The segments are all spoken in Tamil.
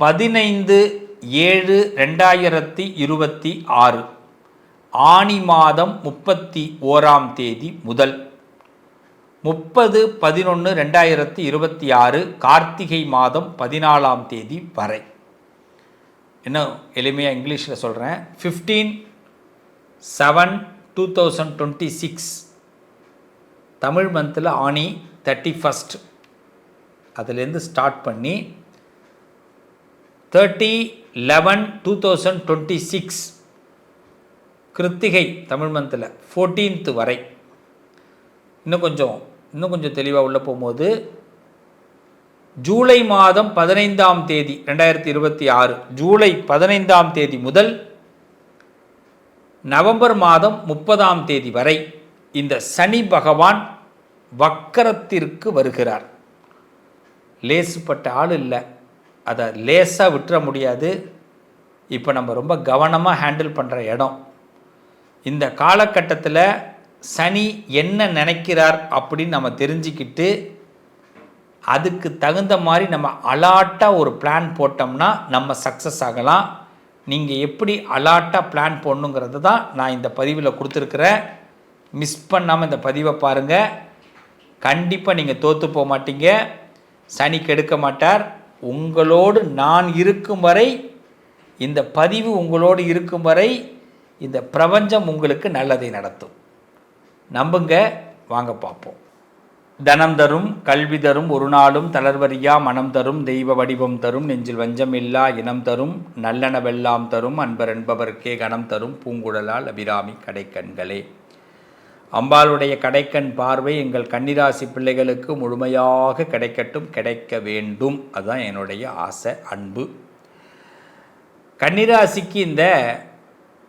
15/7/2026 ஆனி மாதம் 31ஆம் தேதி முதல் 30/11/2026 கார்த்திகை மாதம் 14ஆம் தேதி வரை. இன்னும் எளிமையாக இங்கிலீஷில் சொல்கிறேன். 15/7/2026 தமிழ் மந்தில் ஆனி 31 அதுலேருந்து ஸ்டார்ட் பண்ணி 30/11/2026 கிருத்திகை தமிழ் மந்தில் 14th வரை. இன்னும் கொஞ்சம் தெளிவாக உள்ள போகும்போது ஜூலை மாதம் 15ஆம் தேதி 2026 ஜூலை 15ஆம் தேதி முதல் நவம்பர் மாதம் 30ஆம் தேதி வரை இந்த சனி பகவான் வக்கரத்திற்கு வருகிறார். லேசுப்பட்ட ஆள் இல்லை, அதை லேசாக விட்டுற முடியாது. இப்போ நம்ம ரொம்ப கவனமாக ஹேண்டில் பண்ணுற இடம். இந்த காலகட்டத்தில் சனி என்ன நினைக்கிறார் அப்படின்னு நம்ம தெரிஞ்சுக்கிட்டு அதுக்கு தகுந்த மாதிரி நம்ம அலாட்டாக ஒரு பிளான் போட்டோம்னா நம்ம சக்ஸஸ் ஆகலாம். நீங்கள் எப்படி அலாட்டாக பிளான் போடணுங்கிறது தான் நான் இந்த பதிவில் கொடுத்துருக்குறேன். மிஸ் பண்ணாமல் இந்த பதிவை பாருங்கள். கண்டிப்பாக நீங்கள் தோற்று போக மாட்டீங்க. சனி கெடுக்க மாட்டார். உங்களோடு நான் இருக்கும் வரை, இந்த பதிவு உங்களோடு இருக்கும் வரை இந்த பிரபஞ்சம் உங்களுக்கு நல்லதை நடத்தும். நம்புங்க. வாங்க பார்ப்போம். தனம் தரும், கல்வி தரும், ஒரு நாளும் தளர்வறியா மனம் தரும், தெய்வ வடிவம் தரும், நெஞ்சில் வஞ்சமில்லா இனம் தரும், நல்லனவெல்லாம் தரும், அன்பர் என்பவர்க்கே கணம் தரும், பூங்குழலால் அபிராமி கடைக்கண்களே. அம்பாளுடைய கடைக்கண் பார்வை எங்கள் கன்னிராசி பிள்ளைகளுக்கு முழுமையாக கிடைக்கட்டும், கிடைக்க வேண்டும். அதுதான் என்னுடைய ஆசை, அன்பு. கன்னிராசிக்கு இந்த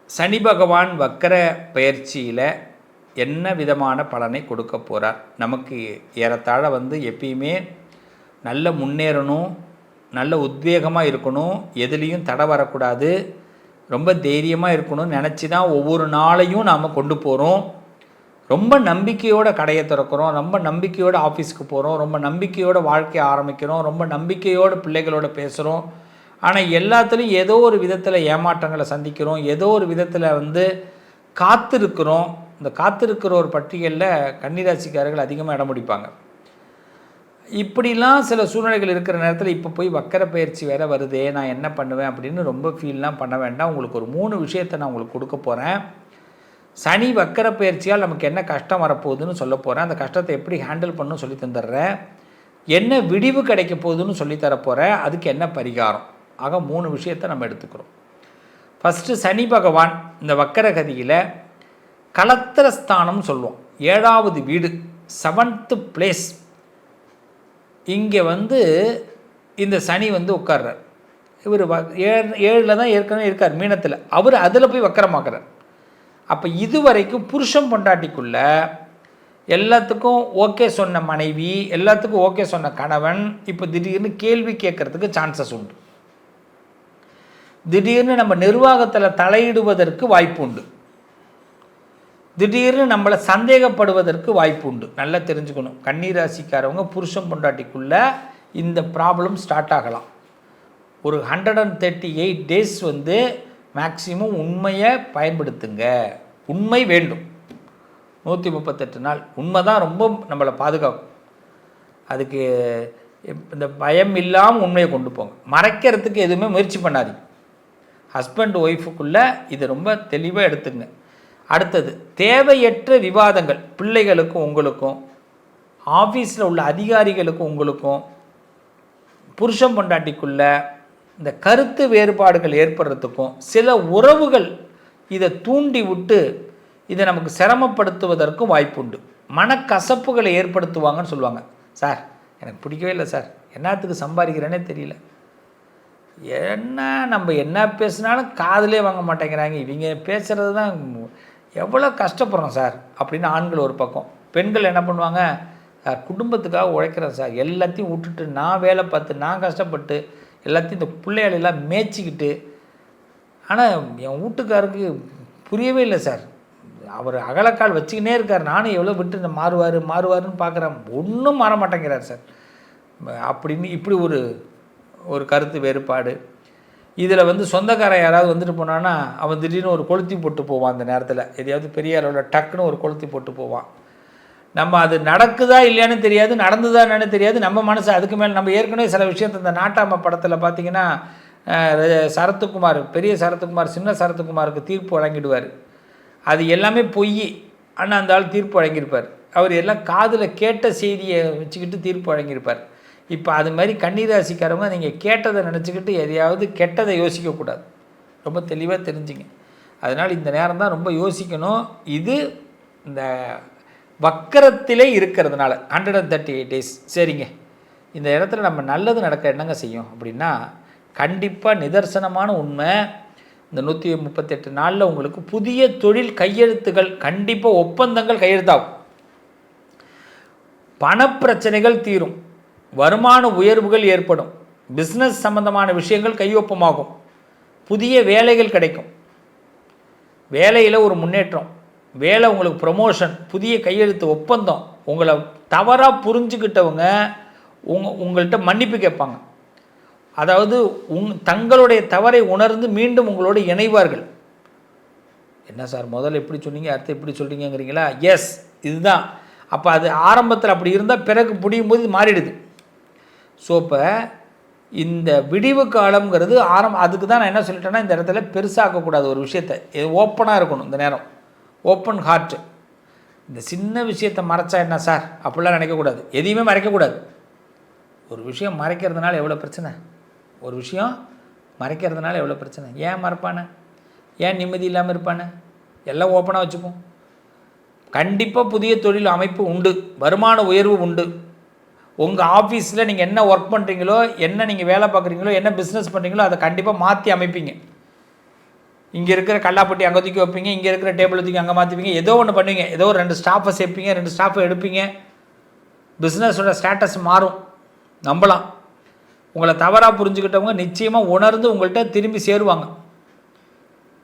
சனி பகவான் வக்கர பயிற்சியில் என்ன விதமான பலனை கொடுக்க போகிறார்? நமக்கு ஏறத்தாழ எப்பயுமே நல்ல முன்னேறணும், நல்ல உத்வேகமாக இருக்கணும், எதுலேயும் தடை வரக்கூடாது, ரொம்ப தைரியமாக இருக்கணும்னு நினச்சி தான் ஒவ்வொரு நாளையும் நாம் கொண்டு போகிறோம். ரொம்ப நம்பிக்கையோடு கடையை திறக்கிறோம், ரொம்ப நம்பிக்கையோடு ஆஃபீஸ்க்கு போகிறோம், ரொம்ப நம்பிக்கையோடு வாழ்க்கையை ஆரம்பிக்கிறோம், ரொம்ப நம்பிக்கையோடு பிள்ளைகளோட பேசுகிறோம். ஆனால் எல்லாத்துலேயும் ஏதோ ஒரு விதத்தில் ஏமாற்றங்களை சந்திக்கிறோம், ஏதோ ஒரு விதத்தில் காத்திருக்கிறோம். இந்த காத்திருக்கிற ஒரு பட்டியலில் கன்னிராசிக்காரர்கள் அதிகமாக இடம் பிடிப்பாங்க. இப்படிலாம் சில சூழ்நிலைகள் இருக்கிற நேரத்தில் இப்போ போய் வக்கர பயிற்சி வேறு வருதே, நான் என்ன பண்ணுவேன் அப்படின்னு ரொம்ப ஃபீல்லாம் பண்ண வேண்டாம். உங்களுக்கு ஒரு 3 விஷயத்தை நான் உங்களுக்கு கொடுக்க போகிறேன். சனி வக்கர பயிற்சியால் நமக்கு என்ன கஷ்டம் வரப்போகுதுன்னு சொல்ல போகிறேன். அந்த கஷ்டத்தை எப்படி ஹேண்டில் பண்ணணும்னு சொல்லி தந்துடுறேன். என்ன விடிவு கிடைக்க போகுதுன்னு சொல்லித்தரப்போகிறேன். அதுக்கு என்ன பரிகாரம். ஆக 3 விஷயத்தை நம்ம எடுத்துக்கிறோம். ஃபஸ்ட்டு, சனி பகவான் இந்த வக்கரகதியில் கலத்திரஸ்தானம் சொல்லுவோம், 7வது வீடு, 7th பிளேஸ். இங்கே இந்த சனி உட்கார்றார். இவர் 7ல் தான் ஏற்கனவே இருக்கார், மீனத்தில். அவர் அதில் போய் வக்கரமாக்குறார். அப்போ இதுவரைக்கும் புருஷன் பொண்டாட்டிக்குள்ள எல்லாத்துக்கும் ஓகே சொன்ன மனைவி, எல்லாத்துக்கும் ஓகே சொன்ன கணவன் இப்போ திடீர்னு கேள்வி கேட்கறதுக்கு சான்சஸ் உண்டு. திடீர்னு நம்ம நிர்வாகத்தில் தலையிடுவதற்கு வாய்ப்பு உண்டு. திடீர்னு நம்மளை சந்தேகப்படுவதற்கு வாய்ப்பு உண்டு. நல்லா தெரிஞ்சுக்கணும். கன்னிராசிக்காரவங்க புருஷன் பொண்டாட்டிக்குள்ள இந்த ப்ராப்ளம் ஸ்டார்ட் ஆகலாம். ஒரு 138 டேஸ் மேக்சிமம் உண்மையை பயன்படுத்துங்க. உண்மை வேண்டும். 138 நாள் உண்மை தான் ரொம்ப நம்மளை பாதுகாக்கும். அதுக்கு இந்த பயம் இல்லாமல் உண்மையை கொண்டு போங்க. மறைக்கிறதுக்கு எதுவுமே முயற்சி பண்ணாதீங்க. ஹஸ்பண்ட் ஒய்ஃபுக்குள்ளே இதை ரொம்ப தெளிவாக எடுத்துங்க. அடுத்தது, தேவையற்ற விவாதங்கள் பிள்ளைகளுக்கும் உங்களுக்கும், ஆஃபீஸில் உள்ள அதிகாரிகளுக்கும் உங்களுக்கும், புருஷன் பொண்டாட்டிக்குள்ள இந்த கருத்து வேறுபாடுகள் ஏற்படுறதுக்கும், சில உறவுகள் இதை தூண்டி விட்டு இதை நமக்கு சிரமப்படுத்துவதற்கும் வாய்ப்புண்டு. மனக்கசப்புகளை ஏற்படுத்துவாங்கன்னு சொல்லுவாங்க. சார் எனக்கு பிடிக்கவே இல்லை சார், என்னத்துக்கு சம்பாதிக்கிறேனே தெரியல, நம்ம என்ன பேசினாலும் காதிலே வாங்க மாட்டேங்கிறாங்க, இவங்க பேசுகிறது தான் எவ்வளோ கஷ்டப்படுறோம் சார் அப்படின்னு ஆண்கள் ஒரு பக்கம். பெண்கள் என்ன பண்ணுவாங்க, குடும்பத்துக்காக உழைக்கிறேன் சார், எல்லாத்தையும் விட்டுட்டு நான் வேலை பார்த்து நான் கஷ்டப்பட்டு எல்லாத்தையும் இந்த பிள்ளைகளெல்லாம் மேய்ச்சிக்கிட்டு, ஆனால் என் வீட்டுக்காருக்கு புரியவே இல்லை சார், அவர் அகலக்கால் வச்சுக்கினே இருக்கார், நானும் எவ்வளோ விட்டு மாறுவாருன்னு பார்க்குறேன், ஒன்றும் மாற மாட்டேங்கிறார் சார் அப்படின்னு இப்படி ஒரு ஒரு கருத்து வேறுபாடு. இதில் வந்து சொந்தக்காரன் யாராவது வந்துட்டு போனான்னா அவன் திடீர்னு ஒரு கொளுத்தி போட்டு போவான். அந்த நேரத்தில் எதையாவது பெரிய அளவில் டக்குன்னு ஒரு கொளுத்தி போட்டு போவான். நம்ம அது நடக்குதா இல்லையான்னு தெரியாது, நடந்துதா என்னன்னு தெரியாது. நம்ம மனசு அதுக்கு மேலே நம்ம ஏற்கனவே சில விஷயத்தை இந்த நாட்டாம படத்தில் பார்த்திங்கன்னா சரத்குமார், பெரிய சரத்குமார் சின்ன சரத்குமாருக்கு தீர்ப்பு வழங்கிடுவார். அது எல்லாமே பொய். ஆனால் அந்த ஆள் தீர்ப்பு வழங்கியிருப்பார். அவர் எல்லாம் காதில் கேட்ட செய்தியை வச்சுக்கிட்டு தீர்ப்பு வழங்கியிருப்பார். இப்போ அது மாதிரி கன்னிராசிக்காரங்க நீங்கள் கேட்டதை நினச்சிக்கிட்டு எதையாவது கெட்டதை யோசிக்கக்கூடாது. ரொம்ப தெளிவாக தெரிஞ்சுங்க. அதனால் இந்த நேரம் தான் ரொம்ப யோசிக்கணும். இது இந்த வக்கரத்திலே இருக்கிறதுனால 138 டேஸ். சரிங்க, இந்த இடத்துல நம்ம நல்லது நடக்க என்னங்க செய்யும் அப்படின்னா, கண்டிப்பாக நிதர்சனமான உண்மை, இந்த 138 நாளில் உங்களுக்கு புதிய தொழில் கையெழுத்துகள், கண்டிப்பாக ஒப்பந்தங்கள் கையெழுத்தாகும். பணப்பிரச்சனைகள் தீரும், வருமான உயர்வுகள் ஏற்படும், பிஸ்னஸ் சம்பந்தமான விஷயங்கள் கையொப்பமாகும், புதிய வேலைகள் கிடைக்கும், வேலையில் ஒரு முன்னேற்றம், வேலை உங்களுக்கு ப்ரமோஷன், புதிய கையெழுத்து ஒப்பந்தம். உங்களை தவறாக புரிஞ்சுக்கிட்டவங்க உங்கள்கிட்ட மன்னிப்பு கேட்பாங்க. அதாவது தங்களுடைய தவறை உணர்ந்து மீண்டும் உங்களோடு இணைவார்கள். என்ன சார் முதல்ல எப்படி சொன்னீங்க, அடுத்து எப்படி சொல்கிறீங்கிறீங்களா? எஸ், இதுதான். அப்போ அது ஆரம்பத்தில் அப்படி இருந்தால் பிறகு புரியும் போது இது மாறிடுது. ஸோ இப்போ இந்த விடிவு காலம்ங்கிறது அதுக்கு தான் நான் என்ன சொல்லிட்டேன்னா, இந்த இடத்துல பெருசாக்கக்கூடாது ஒரு விஷயத்தை, ஓப்பனாக இருக்கணும். இந்த நேரம் ஓப்பன் ஹார்ட்டு. இந்த சின்ன விஷயத்தை மறைச்சா என்ன சார் அப்படிலாம் நினைக்கக்கூடாது. எதையுமே மறைக்கக்கூடாது. ஒரு விஷயம் மறைக்கிறதுனால எவ்வளோ பிரச்சனை, ஒரு விஷயம் மறைக்கிறதுனால எவ்வளோ பிரச்சனை. ஏன் மறைப்பானே, ஏன் நிம்மதி இல்லாமல் இருப்பானே, எல்லாம் ஓப்பனாக வச்சுப்போம். கண்டிப்பாக புதிய தொழில் அமைப்பு உண்டு, வருமான உயர்வு உண்டு. உங்கள் ஆஃபீஸில் நீங்கள் என்ன ஒர்க் பண்ணுறீங்களோ, என்ன நீங்கள் வேலை பார்க்குறீங்களோ, என்ன பிஸ்னஸ் பண்ணுறீங்களோ அதை கண்டிப்பாக மாற்றி அமைப்பீங்க. இங்கே இருக்கிற கல்லாப்பட்டி அங்கே தூக்கி வைப்பீங்க, இங்கே இருக்கிற டேபிள் தூக்கி அங்கே மாற்றுவீங்க, ஏதோ ஒன்று பண்ணுவீங்க. ஏதோ ஒரு 2 ஸ்டாஃபை சேர்ப்பீங்க, 2 ஸ்டாஃபை எடுப்பீங்க. பிஸ்னஸோட ஸ்டேட்டஸ் மாறும், நம்பலாம். உங்களை தவறாக புரிஞ்சுக்கிட்டவங்க நிச்சயமாக உணர்ந்து உங்கள்கிட்ட திரும்பி சேருவாங்க.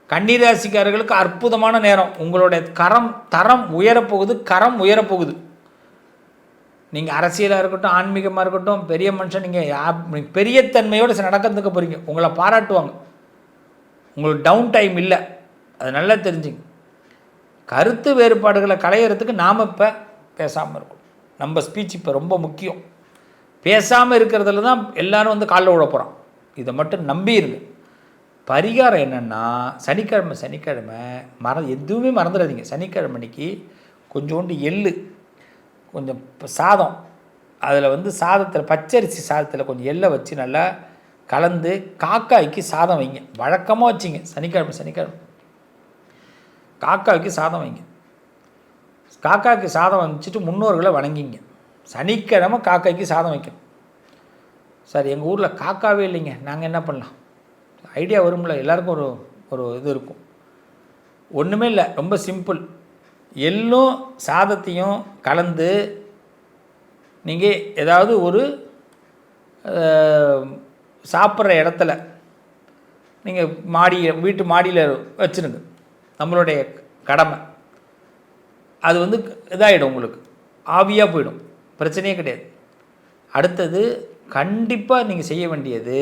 கன்னிராசிக்காரர்களுக்கு அற்புதமான நேரம். உங்களுடைய தரம் உயரப்போகுது, கரம் உயரப்போகுது. நீங்கள் அரசியலாக இருக்கட்டும், ஆன்மீகமாக இருக்கட்டும், பெரிய மனுஷன், நீங்கள் பெரிய தன்மையோடு நடக்கிறதுக்கு போகிறீங்க. உங்களை பாராட்டுவாங்க. உங்களுக்கு டவுன் டைம் இல்லை, அது நல்லா தெரிஞ்சுங்க. கருத்து வேறுபாடுகளை களையிறதுக்கு நாம் இப்போ பேசாமல் இருக்கோம். நம்ம ஸ்பீச் இப்போ ரொம்ப முக்கியம். பேசாமல் இருக்கிறதுல தான் எல்லோரும் வந்து காலில் விட போகிறோம். இதை மட்டும் நம்பிடுங்க. பரிகாரம் என்னென்னா, சனிக்கிழமை எதுவுமே மறந்துடாதீங்க. சனிக்கிழமை அன்றைக்கி கொஞ்சோண்டு எள்ளு, கொஞ்சம் சாதம், அதில் வந்து சாதத்தில் பச்சரிசி சாதத்தில் கொஞ்சம் எள்ளை வச்சு நல்லா கலந்து காக்காய்க்கு சாதம் வைங்க. வழக்கமாக வச்சிங்க. சனிக்கிழமை காக்காய்க்கு சாதம் வைங்க. காக்காய்க்கு சாதம் வச்சுட்டு முன்னோர்களை வணங்கிங்க. சனிக்கிழமை காக்காய்க்கு சாதம் வைக்கணும். சார் எங்கள் ஊரில் காக்காவே இல்லைங்க, நாங்கள் என்ன பண்ணலாம்? ஐடியா வரும்ல, எல்லாருக்கும் ஒரு இது இருக்கும். ஒன்றுமே இல்லை, ரொம்ப சிம்பிள். எள்ளும் சாதத்தையும் கலந்து நீங்கள் ஏதாவது ஒரு சாப்பிட்ற இடத்துல நீங்கள் வீட்டு மாடியில் வச்சுருங்க. நம்மளுடைய கடமை. அது வந்து இதாகிடும், உங்களுக்கு ஆவியாக போயிடும், பிரச்சனையே கிடையாது. அடுத்தது கண்டிப்பாக நீங்கள் செய்ய வேண்டியது,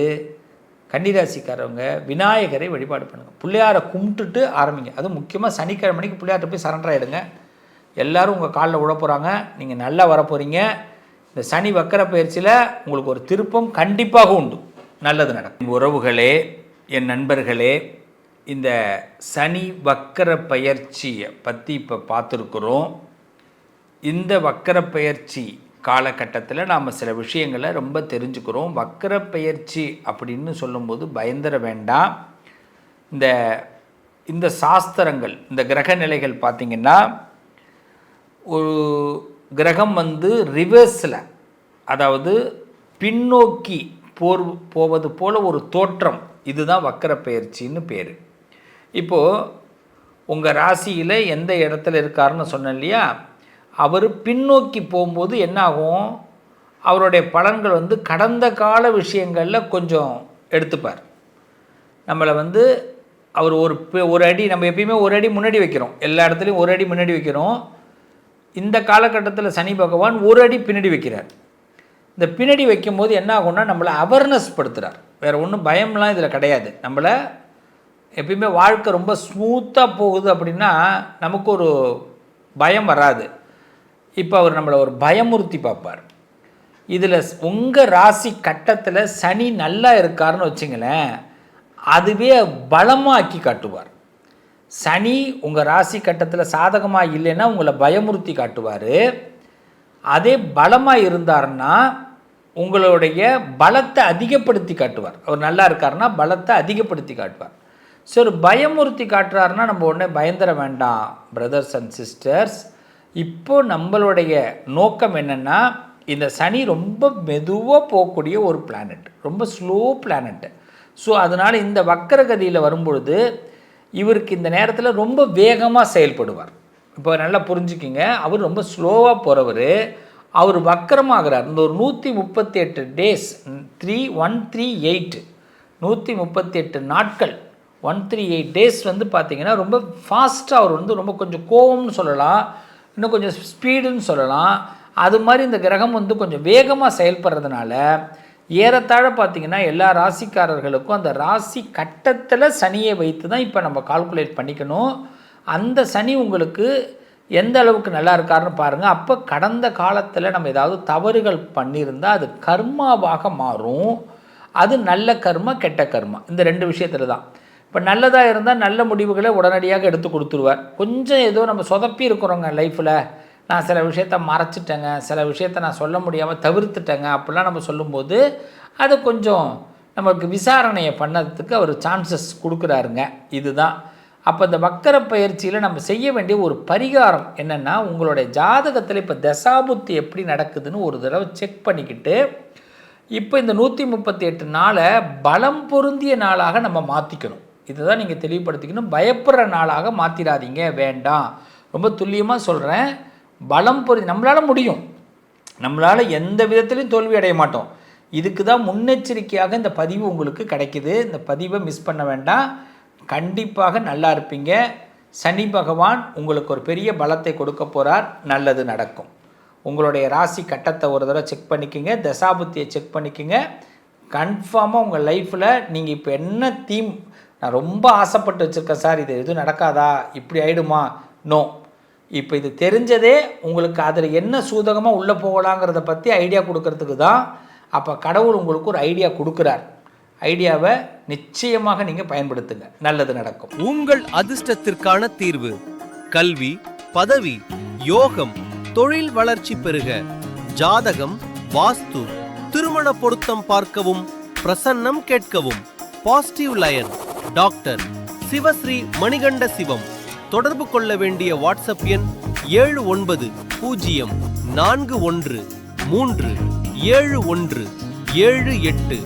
கன்னிராசிக்காரவங்க விநாயகரை வழிபாடு பண்ணுங்கள். பிள்ளையாரை கும்பிட்டுட்டு ஆரம்பிங்க. அதுவும் முக்கியமாக சனிக்கிழமைக்கு பிள்ளையார்ட்ட போய் சரண்டர் ஆகிடுங்க. எல்லோரும் உங்கள் காலில் விட போகிறாங்க. நீங்கள் நல்லா வரப்போகிறீங்க. இந்த சனி வக்கர பயிற்சியில் உங்களுக்கு ஒரு திருப்பம் கண்டிப்பாக உண்டு, நல்லது நடக்கும். உறவுகளே, என் நண்பர்களே, இந்த சனி வக்கர பயிற்சியை பற்றி இப்போ பார்த்துருக்குறோம். இந்த வக்கர பயிற்சி காலகட்டத்தில் நாம் சில விஷயங்களை ரொம்ப தெரிஞ்சுக்கிறோம். வக்கர பயிற்சி அப்படின்னு சொல்லும்போது பயந்துட வேண்டாம். இந்த சாஸ்திரங்கள், இந்த கிரக நிலைகள் பார்த்திங்கன்னா, ஒரு கிரகம் வந்து ரிவர்ஸில், அதாவது பின்னோக்கி போவது போல் ஒரு தோற்றம், இதுதான் வக்கர பயிற்சின்னு பேர். இப்போது உங்கள் ராசியில் எந்த இடத்துல இருக்காருன்னு சொன்னேன் இல்லையா, அவர் பின்னோக்கி போகும்போது என்னாகும், அவருடைய பலன்கள் வந்து கடந்த கால விஷயங்களில் கொஞ்சம் எடுத்துப்பார். நம்மளை வந்து அவர் ஒரு அடி, நம்ம எப்பயுமே ஒரு அடி முன்னாடி வைக்கிறோம், எல்லா இடத்துலையும் ஒரு அடி முன்னாடி வைக்கிறோம். இந்த காலகட்டத்தில் சனி பகவான் ஒரு அடி பின்னாடி வைக்கிறார். இந்த பின்னாடி வைக்கும்போது என்ன ஆகும்னா நம்மளை அவேர்னஸ் படுத்துகிறார். வேறு ஒன்றும் பயம்லாம் இதில் கிடையாது. நம்மளை எப்பயுமே வாழ்க்கை ரொம்ப ஸ்மூத்தாக போகுது அப்படின்னா நமக்கு ஒரு பயம் வராது. இப்போ அவர் நம்மளை ஒரு பயமுறுத்தி பார்ப்பார். இதில் உங்கள் ராசி கட்டத்தில் சனி நல்லா இருக்காருன்னு வச்சுங்களேன், அதுவே பலமாக்கி காட்டுவார். சனி உங்கள் ராசி கட்டத்தில் சாதகமாக இல்லைன்னா உங்களை பயமுறுத்தி காட்டுவார். அதே பலமாக இருந்தாருன்னா உங்களுடைய பலத்தை அதிகப்படுத்தி காட்டுவார். அவர் நல்லா இருக்காருன்னா பலத்தை அதிகப்படுத்தி காட்டுவார். ஸோ ஒரு பயமுறுத்தி காட்டுறாருன்னா நம்ம உடனே பயந்துட வேண்டாம் பிரதர்ஸ் அண்ட் சிஸ்டர்ஸ். இப்போ நம்மளுடைய நோக்கம் என்னென்னா, இந்த சனி ரொம்ப மெதுவாக போகக்கூடிய ஒரு பிளானட், ரொம்ப ஸ்லோ பிளானட்டு. ஸோ அதனால் இந்த வக்கரகதியில் வரும்பொழுது இவருக்கு இந்த நேரத்தில் ரொம்ப வேகமாக செயல்படுவார். இப்போ நல்லா புரிஞ்சுக்கிங்க, அவர் ரொம்ப ஸ்லோவாக போகிறவர். அவர் வக்கரமாகிறார். இந்த ஒரு 138 டேஸ் 138 138 நாட்கள் 138 டேஸ் வந்து பார்த்திங்கன்னா ரொம்ப ஃபாஸ்ட்டாக அவர் வந்து ரொம்ப கொஞ்சம் கோவம்னு சொல்லலாம், இன்னும் கொஞ்சம் ஸ்பீடுன்னு சொல்லலாம். அது மாதிரி இந்த கிரகம் வந்து கொஞ்சம் வேகமாக செயல்படுறதுனால ஏறத்தாழ பார்த்திங்கன்னா எல்லா ராசிக்காரர்களுக்கும் அந்த ராசி கட்டத்தில் சனியை வைத்து தான் இப்போ நம்ம கால்குலேட் பண்ணிக்கணும். அந்த சனி உங்களுக்கு எந்த அளவுக்கு நல்லா இருக்காருன்னு பாருங்கள். அப்போ கடந்த காலத்தில் நம்ம ஏதாவது தவறுகள் பண்ணியிருந்தால் அது கர்மாவாக மாறும். அது நல்ல கர்மா கெட்ட கர்மா, இந்த 2 விஷயத்தில் தான். இப்போ நல்லதாக இருந்தால் நல்ல முடிவுகளை உடனடியாக எடுத்து கொடுத்துருவார். கொஞ்சம் ஏதோ நம்ம சொதப்பி இருக்கிறோங்க லைஃப்பில், நான் சில விஷயத்த மறைச்சிட்டேங்க, சில விஷயத்த நான் சொல்ல முடியாமல் தவிர்த்துட்டேங்க அப்படிலாம் நம்ம சொல்லும்போது அது கொஞ்சம் நமக்கு விசாரணையை பண்ணதுக்கு அவர் சான்சஸ் கொடுக்குறாருங்க. இதுதான். அப்போ இந்த வக்கர பயிற்சியில் நம்ம செய்ய வேண்டிய ஒரு பரிகாரம் என்னென்னா, உங்களுடைய ஜாதகத்தில் இப்போ தசாபுத்தி எப்படி நடக்குதுன்னு ஒரு தடவை செக் பண்ணிக்கிட்டு இப்போ இந்த 138 நாளை பலம் பொருந்திய நாளாக நம்ம மாற்றிக்கணும். இதுதான் நீங்கள் தெளிவுபடுத்திக்கணும். பயப்படுற நாளாக மாற்றிடாதீங்க, வேண்டாம். ரொம்ப துல்லியமாக சொல்கிறேன். பலம் நம்மளால் முடியும், நம்மளால் எந்த விதத்துலையும் தோல்வி அடைய மாட்டோம். இதுக்கு தான் முன்னெச்சரிக்கையாக இந்த பதிவு உங்களுக்கு கிடைக்குது. இந்த பதிவை மிஸ் பண்ண வேண்டாம். கண்டிப்பாக நல்லா இருப்பீங்க. சனி பகவான் உங்களுக்கு ஒரு பெரிய பலத்தை கொடுக்க போகிறார். நல்லது நடக்கும். உங்களுடைய ராசி கட்டத்தை ஒரு தடவை செக் பண்ணிக்கோங்க, தசாபுத்தியை செக் பண்ணிக்கோங்க. கன்ஃபார்மாக உங்கள் லைஃப்பில் நீங்கள் இப்போ என்ன தீம், நான் ரொம்ப ஆசைப்பட்டு வச்சுருக்கேன் சார், இது எதுவும் நடக்காதா, இப்படி ஆகிடுமா, நோ. இப்போ இது தெரிஞ்சதே உங்களுக்கு அதில் என்ன சூதகமாக உள்ளே போகலாங்கிறத பற்றி ஐடியா கொடுக்கறதுக்கு தான். அப்போ கடவுள் உங்களுக்கு ஒரு ஐடியா கொடுக்குறார். ஐடியாவை நிச்சயமாக நீங்கள் பயன்படுத்துங்க, நல்லது நடக்கும். உங்கள் அதிர்ஷ்டத்திற்கான தீர்வு: கல்வி, பதவி, யோகம், தொழில் வளர்ச்சி பெருக, ஜாதகம், வாஸ்து, திருமண பொருத்தம் பார்க்கவும், பிரசன்னம் கேட்கவும். Positive lion doctor Sivasri Manikanda Sivam. தொடர்பு கொள்ள வேண்டிய வாட்ஸ்அப் எண் 7904137178.